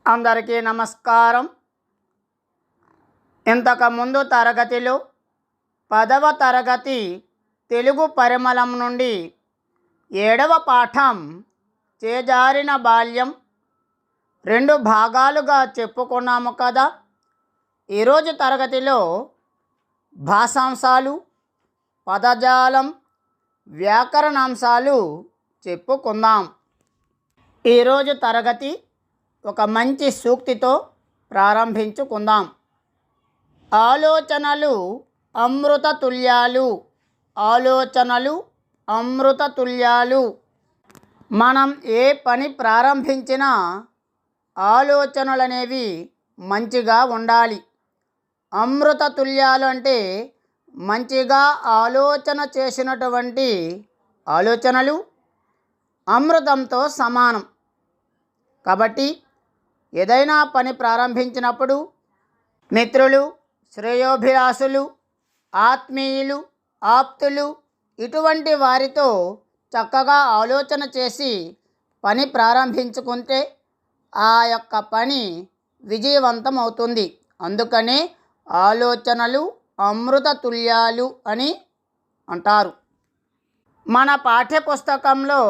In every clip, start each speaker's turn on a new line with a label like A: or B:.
A: అందరికీ నమస్కారం. ఇంతకుముందు తరగతిలో 10వ తరగతి తెలుగు పరిమళం నుండి 7వ పాఠం చేజారిన బాల్యం 2 భాగాలుగా చెప్పుకున్నాము కదా. ఈరోజు తరగతిలో భాషాంశాలు, పదజాలం, వ్యాకరణాంశాలు చెప్పుకుందాం. ఈరోజు తరగతి ఒక మంచి సూక్తితో ప్రారంభించుకుందాం. ఆలోచనలు అమృత తుల్యాలు. ఆలోచనలు అమృత తుల్యాలు. మనం ఏ పని ప్రారంభించినా ఆలోచనలు అనేవి మంచిగా ఉండాలి. అమృత తుల్యాలు అంటే మంచిగా ఆలోచన చేసినటువంటి ఆలోచనలు అమృతంతో సమానం. కాబట్టి ఏదైనా పని ప్రారంభించినప్పుడు మిత్రులు, శ్రేయోభిలాషులు, ఆత్మీయులు, ఆప్తులు ఇటువంటి వారితో చక్కగా ఆలోచన చేసి పని ప్రారంభించుకుంటే ఆ యొక్క పని విజయవంతం అవుతుంది. అందుకనే ఆలోచనలు అమృత తుల్యాలు అని అంటారు. మన పాఠ్యపుస్తకంలో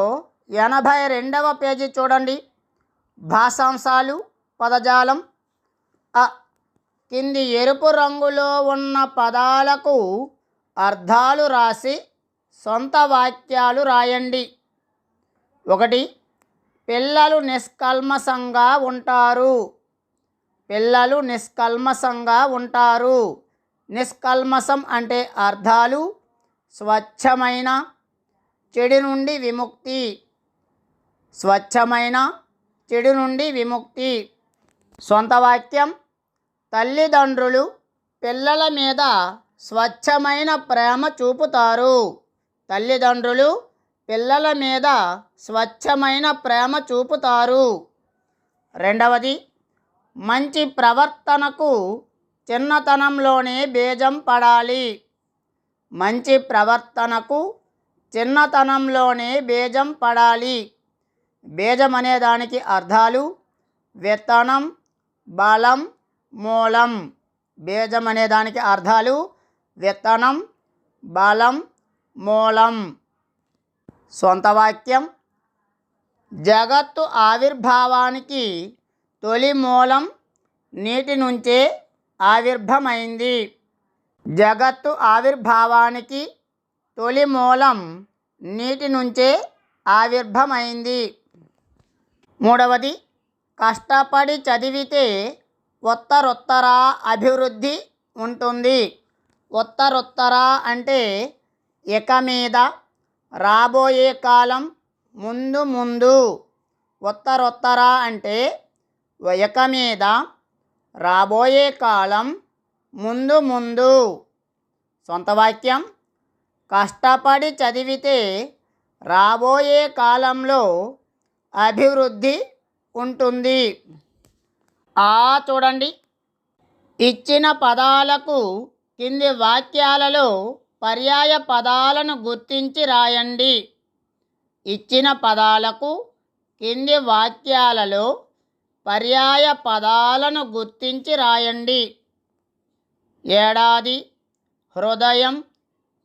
A: 82వ పేజీ చూడండి. భాషాంశాలు, పదజాలం. కింది ఎరుపు రంగులో ఉన్న పదాలకు అర్థాలు రాసి సొంత వాక్యాలు రాయండి. 1. పిల్లలు నిష్కల్మషంగా ఉంటారు. పిల్లలు నిష్కల్మషంగా ఉంటారు. నిష్కల్మషం అంటే అర్థాలు: స్వచ్ఛమైన, చెడు నుండి విముక్తి. స్వచ్ఛమైన, చెడు నుండి విముక్తి. సొంత వాక్యం: తల్లిదండ్రులు పిల్లల మీద స్వచ్ఛమైన ప్రేమ చూపుతారు. తల్లిదండ్రులు పిల్లల మీద స్వచ్ఛమైన ప్రేమ చూపుతారు. 2. మంచి ప్రవర్తనకు చిన్నతనంలోనే బీజం పడాలి. మంచి ప్రవర్తనకు చిన్నతనంలోనే బీజం పడాలి. బీజం అనే దానికి అర్థాలు: విత్తనం, బలం, మూలం. బీజం అనే దానికి అర్థాలు: విత్తనం, బలం, మూలం. సొంత వాక్యం: జగత్తు ఆవిర్భావానికి తొలి మూలం నీటి నుంచే ఆవిర్భమైంది. జగత్తు ఆవిర్భావానికి తొలి మూలం నీటి నుంచే ఆవిర్భమైంది. 3. కష్టపడి చదివితే ఉత్తరోత్తర అభివృద్ధి ఉంటుంది. ఉత్తరోత్తర అంటే ఇక మీద, రాబోయే కాలం, ముందు ముందు. ఉత్తరోత్తర అంటే ఇక మీద, రాబోయే కాలం, ముందు ముందు. సొంత వాక్యం: కష్టపడి చదివితే రాబోయే కాలంలో అభివృద్ధి ఉంటుంది. చూడండి. ఇచ్చిన పదాలకు కింది వాక్యాలలో పర్యాయ పదాలను గుర్తించి రాయండి. ఇచ్చిన పదాలకు కింది వాక్యాలలో పర్యాయ పదాలను గుర్తించి రాయండి. ఏడాది, హృదయం,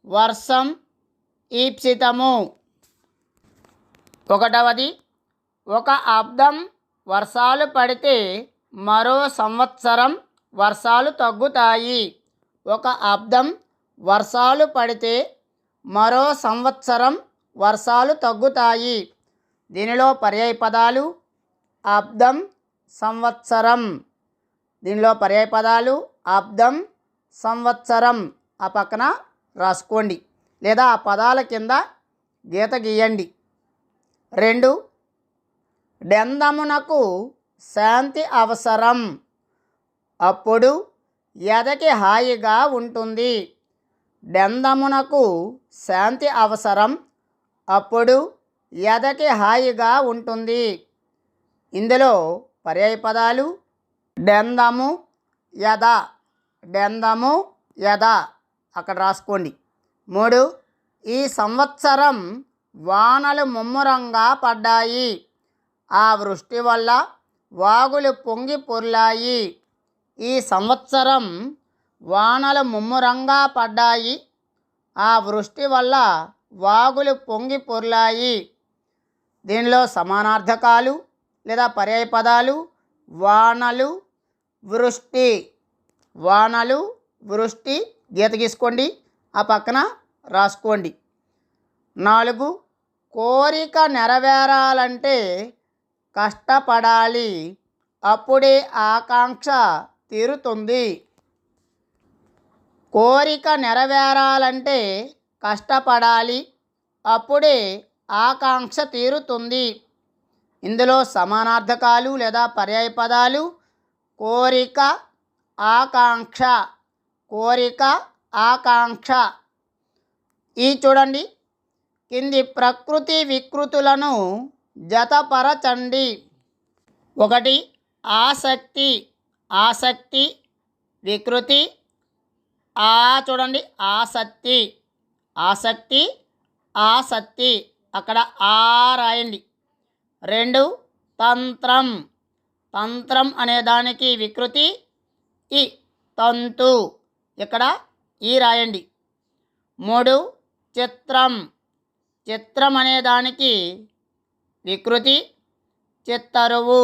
A: వర్షం, ఈప్సితము. 1. ఒక అబ్దం వర్షాలు పడితే మరో సంవత్సరం వర్షాలు తగ్గుతాయి. ఒక అబ్దం వర్షాలు పడితే మరో సంవత్సరం వర్షాలు తగ్గుతాయి. దీనిలో పర్యాయ పదాలు అబ్దం, సంవత్సరం. దీనిలో పర్యాయ పదాలు అబ్దం, సంవత్సరం. ఆ పక్కన రాసుకోండి లేదా ఆ పదాల కింద గీత గీయండి. 2. డెందమునకు శాంతి అవసరం. అప్పుడు ఎదకి హాయిగా ఉంటుంది. డెందమునకు శాంతి అవసరం. అప్పుడు ఎదకి హాయిగా ఉంటుంది. ఇందులో పర్యాయ పదాలు డెందము, యద. డెందము, యద అక్కడ రాసుకోండి. 3. ఈ సంవత్సరం వానలు ముమ్మరంగా పడ్డాయి. ఆ వృష్టి వల్ల వాగులు పొంగి పొర్లాయి. ఈ సంవత్సరం వానలు ముమ్మరంగా పడ్డాయి. ఆ వృష్టి వల్ల వాగులు పొంగి పొర్లాయి. దీనిలో సమానార్థకాలు లేదా పర్యాయ పదాలు వానలు, వృష్టి. వానలు, వృష్టి గీత గీసుకోండి, ఆ పక్కన రాసుకోండి. 4 కోరిక నెరవేరాలంటే కష్టపడాలి, అప్పుడే ఆకాంక్ష తీరుతుంది. కోరిక నెరవేరాలంటే కష్టపడాలి, అప్పుడే ఆకాంక్ష తీరుతుంది. ఇందులో సమానార్థకాలు లేదా పర్యాయ పదాలు కోరిక, ఆకాంక్ష. కోరిక, ఆకాంక్ష. ఈ చూడండి, కింది ప్రకృతి వికృతులను జతపరచండి. 1 ఆసక్తి. ఆసక్తి వికృతి చూడండి, ఆసక్తి. ఆసక్తి, ఆసక్తి, అక్కడ రాయండి. 2 తంత్రం. తంత్రం అనే దానికి వికృతి తంతు, ఇక్కడ రాయండి. 3 చిత్రం. చిత్రం అనే దానికి వికృతి చిత్తరువు.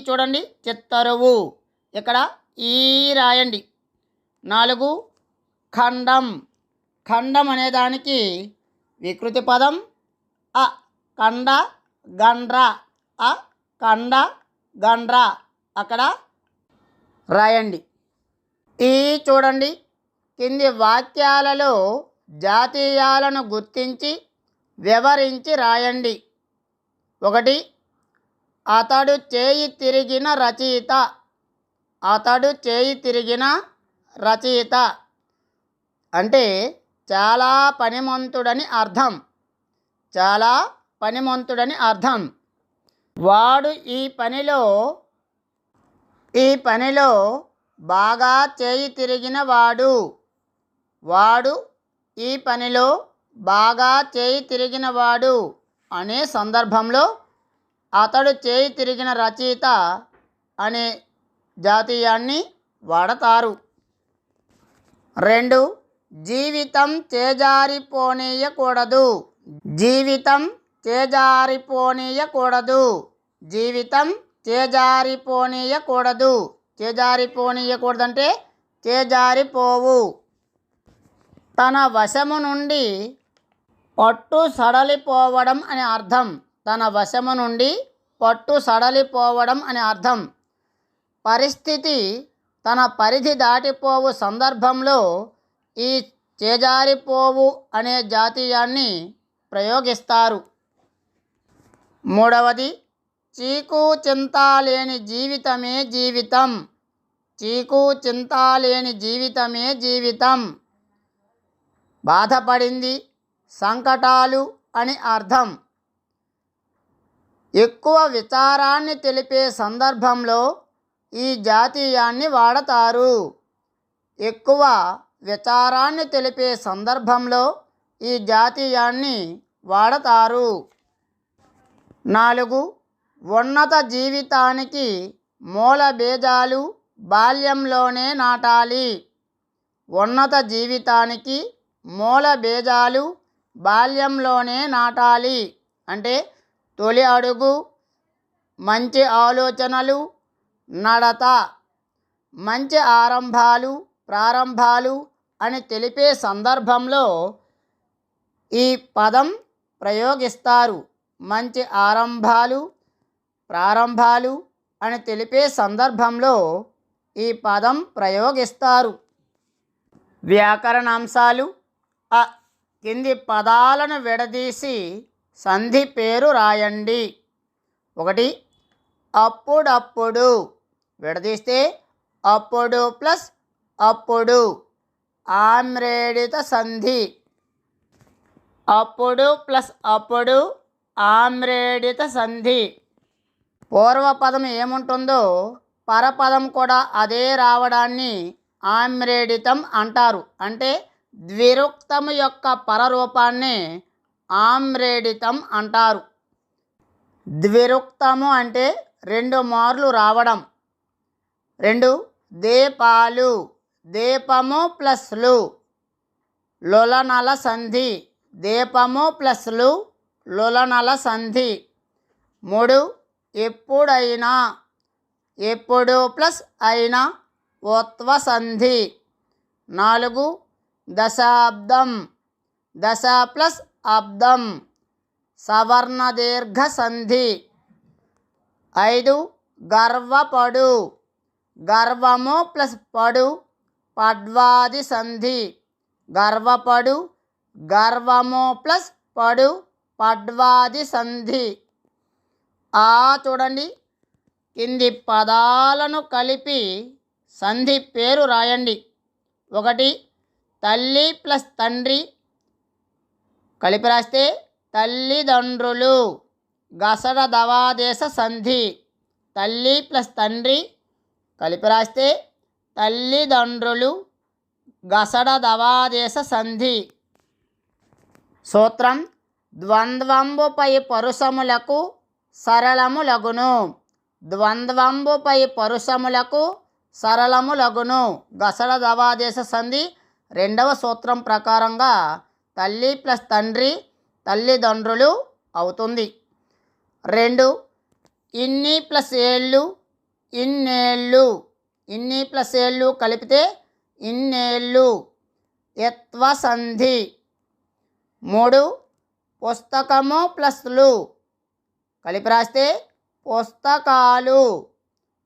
A: చూడండి, చిత్తరువు, ఇక్కడ రాయండి. 4 ఖండం. ఖండం అనే దానికి వికృతి పదం కండ గండ్ర. కండ గండ్ర, అక్కడ రాయండి. చూడండి, కింది వాక్యాలలో జాతీయాలను గుర్తించి వివరించి రాయండి. 1 అతడు చేయి తిరిగిన రచయిత. అతడు చేయి తిరిగిన రచయిత అంటే చాలా పనిమంతుడని అర్థం. చాలా పనిమంతుడని అర్థం. వాడు ఈ పనిలో బాగా చేయి తిరిగిన వాడు. వాడు ఈ పనిలో బాగా చేయి తిరిగిన వాడు అనే సందర్భంలో అతడు చేయి తిరిగిన రచయిత అనే జాతీయాన్ని వాడతారు. 2 జీవితం చేజారిపోనీయకూడదు. జీవితం చేజారిపోనీయకూడదు. జీవితం చేజారిపోనీయకూడదు. చేజారిపోనీయకూడదంటే చేజారిపోవు. తన వశము నుండి పట్టు సడలిపోవడం అని అర్థం. తన వశము నుండి పట్టు సడలిపోవడం అని అర్థం. పరిస్థితి తన పరిధి దాటిపోవు సందర్భంలో ఈ చేజారిపోవు అనే జాతీయాన్ని ప్రయోగిస్తారు. 3 చీకు చింత లేని జీవితమే జీవితం. చీకు చింత లేని జీవితమే జీవితం. బాధపడింది, సంకటాలు అని అర్థం. ఎక్కువ విచారాన్ని తెలిపే సందర్భంలో ఈ జాతీయాన్ని వాడతారు. ఎక్కువ విచారాన్ని తెలిపే సందర్భంలో ఈ జాతీయాన్ని వాడతారు. 4 ఉన్నత జీవితానికి మూల బీజాలు బాల్యంలోనే నాటాలి. ఉన్నత జీవితానికి మూల బీజాలు బాల్యంలోనే నాటాలి అంటే తొలి అడుగు, మంచి ఆలోచనలు, నడత, మంచి ప్రారంభాలు అని తెలిపే సందర్భంలో ఈ పదం ప్రయోగిస్తారు. మంచి ప్రారంభాలు అని తెలిపే సందర్భంలో ఈ పదం ప్రయోగిస్తారు. వ్యాకరణాంశాలు. కింది పదాలను విడదీసి సంధి పేరు రాయండి. 1 అప్పుడప్పుడు. విడదీస్తే అప్పుడు ప్లస్ అప్పుడు, ఆమ్రేడిత సంధి. అప్పుడు ప్లస్ అప్పుడు, ఆమ్రేడిత సంధి. పూర్వపదం ఏముంటుందో పరపదం కూడా అదే రావడాన్ని ఆమ్రేడితం అంటారు. అంటే ద్విరుక్తము యొక్క పరరూపాన్ని ఆమ్రేడితం అంటారు. ద్విరుక్తము అంటే రెండు మార్లు రావడం. 2 దీపాలు, దీపము ప్లస్లు లులనల సంధి, దీపము ప్లస్లు లులనల సంధి. 3 ఎప్పుడైనా, ఎప్పుడు ప్లస్ అయినా ఉత్వ సంధి. 4 దశాబ్దం, దశ ప్లస్ అబ్దం సవర్ణ దీర్ఘ సంధి. 5 గర్వపడు, గర్వము ప్లస్ పడు పడ్వాది సంధి. గర్వపడు, గర్వము ప్లస్ పడు పడ్వాది సంధి. చూడండి, కింది పదాలను కలిపి సంధి పేరు రాయండి. 1 తల్లి ప్లస్ తండ్రి కలిపి రాస్తే తల్లిదండ్రులు, గసడ దవాదేశ సంధి. తల్లి ప్లస్ తండ్రి కలిపి రాస్తే తల్లిదండ్రులు, గసడ దవాదేశ సంధి. సూత్రం ద్వంద్వంబుపై పరుసములకు సరళములగును. ద్వంద్వంబుపై పరుసములకు సరళములగును. గసడ దవాదేశ సంధి రెండవ సూత్రం ప్రకారంగా తల్లి ప్లస్ తండ్రి తల్లిదండ్రులు అవుతుంది. 2 ఇన్ని ప్లస్ ఏళ్ళు ఇన్నేళ్ళు, ఇన్ని ప్లస్ ఏళ్ళు కలిపితే ఇన్నేళ్ళు యత్వ సంధి. 3 పుస్తకము ప్లస్లు కలిపి రాస్తే పుస్తకాలు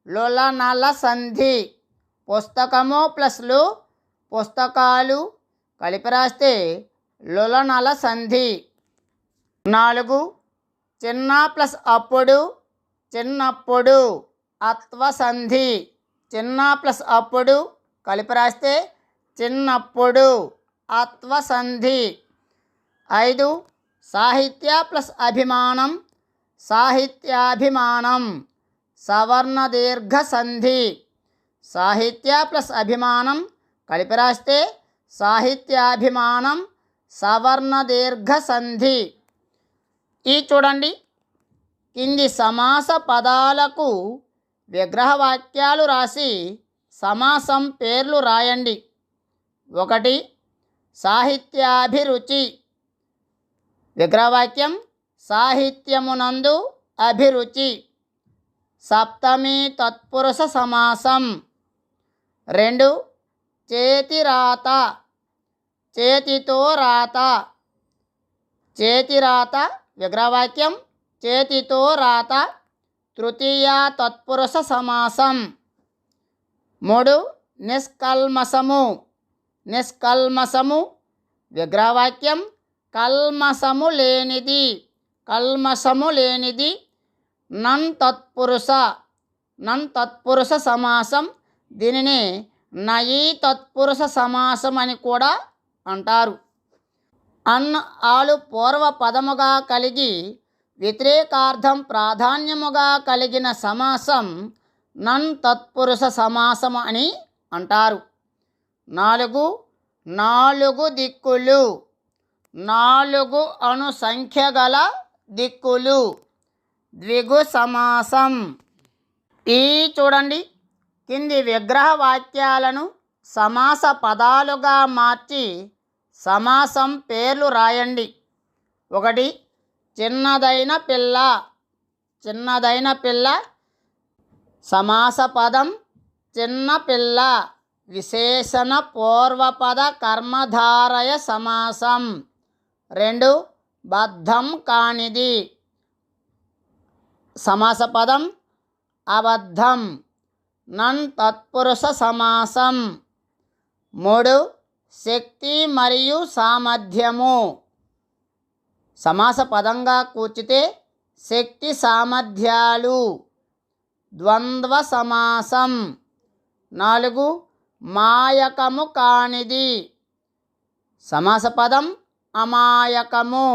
A: లులనల సంధి. పుస్తకము ప్లస్లు పుస్తకాలు కలిపి రాస్తే లులనల సంధి. 4 చిన్న ప్లస్ అప్పుడు చిన్నప్పుడు అత్వ సంధి. చిన్న ప్లస్ అప్పుడు కలిపి రాస్తే చిన్నప్పుడు అత్వ సంధి. 5 సాహిత్య ప్లస్ అభిమానం సాహిత్యాభిమానం సవర్ణ దీర్ఘ సంధి. సాహిత్య ప్లస్ అభిమానం కలిపి రాస్తే సాహిత్యాభిమానం సవర్ణ దీర్ఘ సంధి. చూడండి, కింది సమాస పదాలకు విగ్రహవాక్యాలు రాసి సమాసం పేర్లు రాయండి. 1 సాహిత్యాభిరుచి. విగ్రహవాక్యం సాహిత్యమునందు అభిరుచి. సప్తమి తత్పురుష సమాసం. 2 చేతిరాత, చేతితో రాత. చేతిరాత విగ్రహవాక్యం చేతితో రాత తృతీయ తత్పురుష సమాసం. 3 నిష్కల్మషము. నిష్కల్మషము విగ్రహవాక్యం కల్మషము లేనిది. కల్మషము లేనిది నన్ తత్పురుష. నన్ తత్పురుష సమాసం. దీనిని నయీ తత్పురుష సమాసం అని కూడా అంటారు. ఆలు పూర్వ పదముగా కలిగి వ్యతిరేకార్థం ప్రాధాన్యముగా కలిగిన సమాసం నన్ తత్పురుష సమాసము అని అంటారు. 4 నాలుగు దిక్కులు. 4 అను సంఖ్య గల దిక్కులు ద్విగు సమాసం. చూడండి, కింది విగ్రహ వాక్యాలను సమాస పదాలుగా మార్చి సమాసం పేర్లు రాయండి. 1 చిన్నదైన పిల్ల. చిన్నదైన పిల్ల సమాస పదం చిన్న పిల్ల. విశేషణ పూర్వపద కర్మధారయ సమాసం. 2 బద్ధం కానిది. సమాస పదం అబద్ధం. నన్ తత్పురుష సమాసం. 3 శక్తి మరియు సామర్థ్యము. సమాస పదంగా కూర్చితే శక్తి సామర్థ్యాలు ద్వంద్వ సమాసం. 4 మాయకము కానిది. సమాస పదం అమాయకము.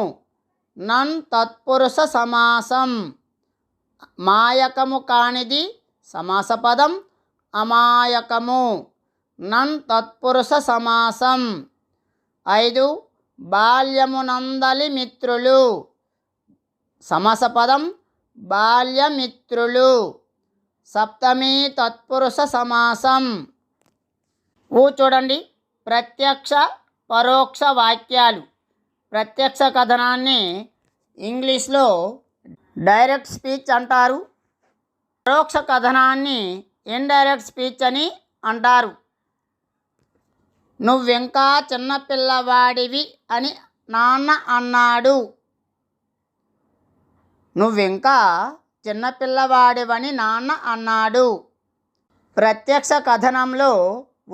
A: నన్ తత్పురుష సమాసం. మాయకము కానిది సమాస పదం అమాయకము. నన్ తత్పురుష సమాసం. 5 బాల్యమునందలి మిత్రులు. సమాస పదం బాల్యమిత్రులు. సప్తమి తత్పురుష సమాసం. చూడండి, ప్రత్యక్ష పరోక్ష వాక్యాలు. ప్రత్యక్ష కథనాన్ని ఇంగ్లీష్లో డైరెక్ట్ స్పీచ్ అంటారు. పరోక్ష కథనాన్ని ఇండైరెక్ట్ స్పీచ్ అని అంటారు. నువ్వింకా చిన్నపిల్లవాడివి అని నాన్న అన్నాడు. నువ్వింకా చిన్నపిల్లవాడివని నాన్న అన్నాడు. ప్రత్యక్ష కథనంలో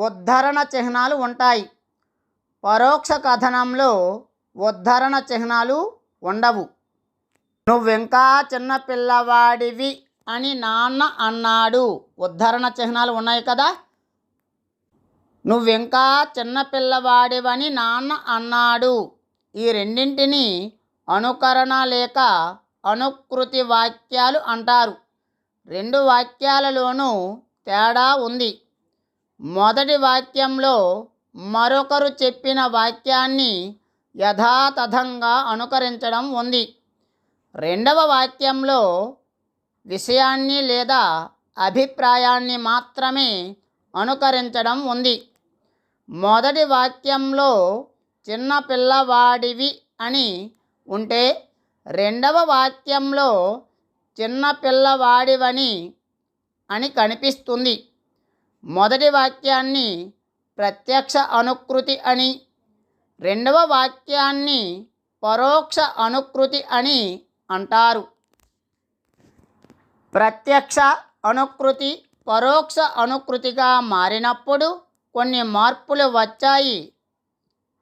A: ఉద్ధరణ చిహ్నాలు ఉంటాయి. పరోక్ష కథనంలో ఉద్ధరణ చిహ్నాలు ఉండవు. నువ్వింకా చిన్నపిల్లవాడివి అని నాన్న అన్నాడు. ఉద్ధరణ చిహ్నాలు ఉన్నాయి కదా. నువ్వింకా చిన్నపిల్లవాడివని నాన్న అన్నాడు. ఈ రెండింటిని అనుకరణ లేక అనుకృతి వాక్యాలు అంటారు. రెండు వాక్యాలలోనూ తేడా ఉంది. మొదటి వాక్యంలో మరొకరు చెప్పిన వాక్యాన్ని యథాతథంగా అనుకరించడం ఉంది. రెండవ వాక్యంలో విషయాన్ని లేదా అభిప్రాయాన్ని మాత్రమే అనుకరించడం ఉంది. మొదటి వాక్యంలో చిన్న పిల్లవాడివి అని ఉంటే రెండవ వాక్యంలో చిన్న పిల్లవాడివని అని కనిపిస్తుంది. మొదటి వాక్యాన్ని ప్రత్యక్ష అనుకృతి అని, రెండవ వాక్యాన్ని పరోక్ష అనుకృతి అని అంటారు. ప్రత్యక్ష అనుకృతి పరోక్ష అనుకృతిగా మారినప్పుడు కొన్ని మార్పులు వచ్చాయి.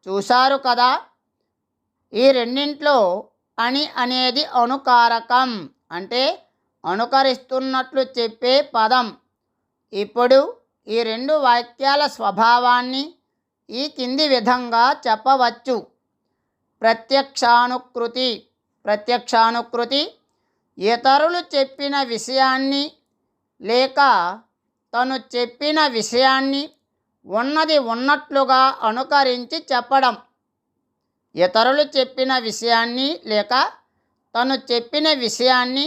A: చూశారు కదా. ఈ రెండింట్లో అని అనేది అనుకారకం, అంటే అనుకరిస్తున్నట్లు చెప్పే పదం. ఇప్పుడు ఈ రెండు వాక్యాల స్వభావాన్ని ఈ కింది విధంగా చెప్పవచ్చు. ప్రత్యక్షానుకృతి. ప్రత్యక్షానుకృతి ఇతరులు చెప్పిన విషయాన్ని లేక తను చెప్పిన విషయాన్ని ఉన్నది ఉన్నట్లుగా అనుకరించి చెప్పడం. ఇతరులు చెప్పిన విషయాన్ని లేక తను చెప్పిన విషయాన్ని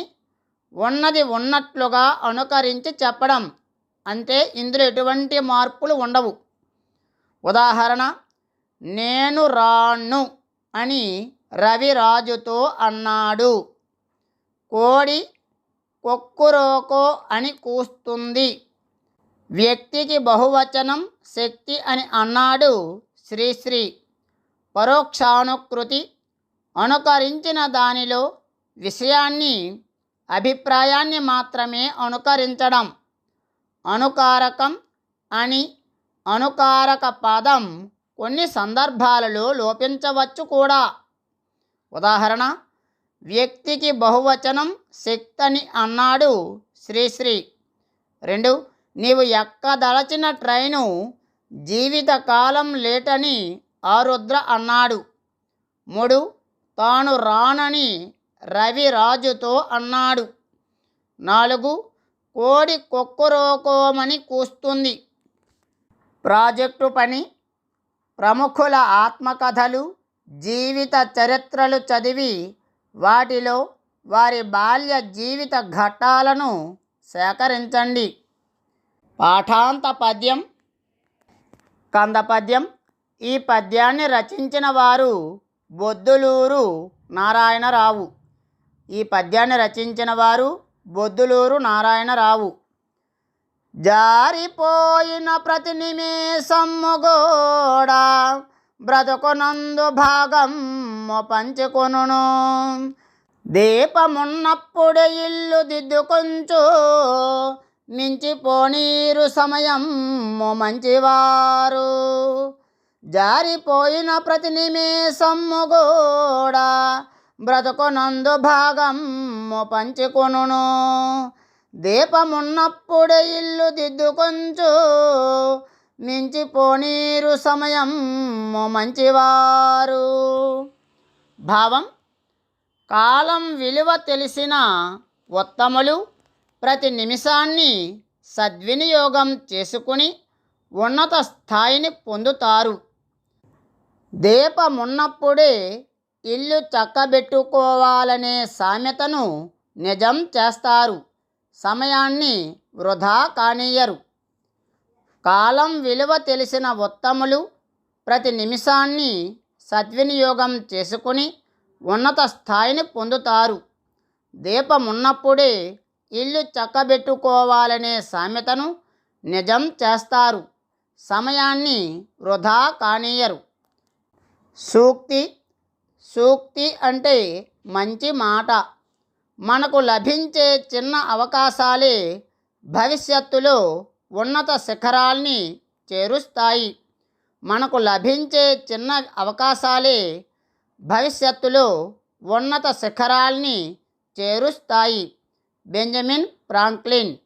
A: ఉన్నది ఉన్నట్లుగా అనుకరించి చెప్పడం. అంటే ఇందులో ఎటువంటి మార్పులు ఉండవు. ఉదాహరణ, నేను రాను అని రవి రాజుతో అన్నాడు. కోడి కొక్కురోకో అని కూస్తుంది. వ్యక్తికి బహువచనం శక్తి అని అన్నాడు శ్రీశ్రీ. పరోక్షానుకృతి అనుకరించిన దానిలో విషయాన్ని అభిప్రాయాన్ని మాత్రమే అనుకరించడం. అనుకారకం అని అనుకారక పదం కొన్ని సందర్భాలలో లోపించవచ్చు కూడా. ఉదాహరణ, వ్యక్తికి బహువచనం శక్తి అని అన్నాడు శ్రీశ్రీ. 2, నీవు ఎక్కదలచిన ట్రైను జీవితకాలం లేటని ఆరుద్ర అన్నాడు. 3, తాను రానని రవి రాజుతో అన్నాడు. 4, కోడి కొక్కురోకోమని కూస్తుంది. ప్రాజెక్టు పని. ప్రముఖుల ఆత్మకథలు, జీవిత చరిత్రలు చదివి వాటిలో వారి బాల్య జీవిత ఘట్టాలను సేకరించండి. పాఠాంత పద్యం. కందపద్యం. ఈ పద్యాన్ని రచించిన వారు బొద్దులూరు నారాయణరావు. ఈ పద్యాన్ని రచించిన వారు బొద్దులూరు నారాయణరావు. జారిపోయిన ప్రతి నిమేషము గోడా బ్రతుకునందు భాగం పంచుకొనును. దీపమున్నప్పుడే ఇల్లు దిద్దుకొంచు మించిపోనీరు సమయం మంచివారు. జారిపోయిన ప్రతి నిమేషము కూడా బ్రతుకునందు భాగం పంచుకొనును. దీపమున్నప్పుడే ఇల్లు దిద్దుకొంచు మించిపోనీరు సమయం మంచివారు. భావం: కాలం విలువ తెలిసిన ఉత్తములు ప్రతి నిమిషాన్ని సద్వినియోగం చేసుకుని ఉన్నత స్థాయిని పొందుతారు. దీపమున్నప్పుడే ఇల్లు చక్కబెట్టుకోవాలనే సామెతను నిజం చేస్తారు. సమయాన్ని వృధా కానీయరు. కాలం విలువ తెలిసిన ఉత్తములు ప్రతి నిమిషాన్ని సద్వినియోగం చేసుకుని ఉన్నత స్థాయిని పొందుతారు. దీపమున్నప్పుడే ఇల్లు చక్కబెట్టుకోవాలనే సామెతను నిజం చేస్తారు. సమయాన్ని వృధా కానీయరు. సూక్తి. సూక్తి అంటే మంచి మాట. మనకు లభించే చిన్న అవకాశాలే భవిష్యత్తులో ఉన్నత శిఖరాల్ని చేరుస్తాయి. మనకు లభించే చిన్న అవకాశాలే భవిష్యత్తులో ఉన్నత శిఖరాల్ని చేరుస్తాయి. Benjamin Franklin.